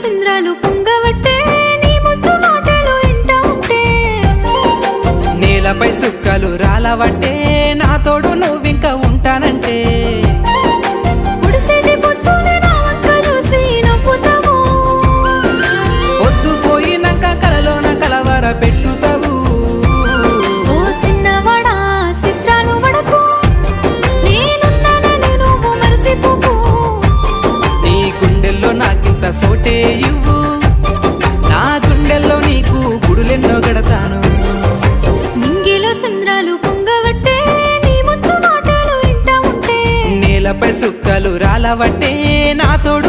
సింద్రాలు పొంగవట్టే నీ ముద్దు మాటలు ఇంటా ఉంటే నేలపై సుక్కలు రాలవట్టే నా తోడు నువ్వింక ఉంటానంటే ఉడిసేటి పొద్దునే నా వంక చూసి నవ్వుతావు పొద్దు పోయినాక కలలోన కలవర పెట్టుతావు ఓ సిన్నవాడా చిత్రాలు వడకు నేనున్నానని నువ్వు మరసిపోకు నీ గుండెల్లో నాకింత సోటే ఇవ్వు నా గుండెల్లో నీకు గుడులెన్నో గడతాను నింగిలో సింద్రాలు పొంగవట్టే నీ ముద్దు మాటలు ఇంటా ఉంటే నేలపై సుక్కలు రాలవట్టే నా తోడు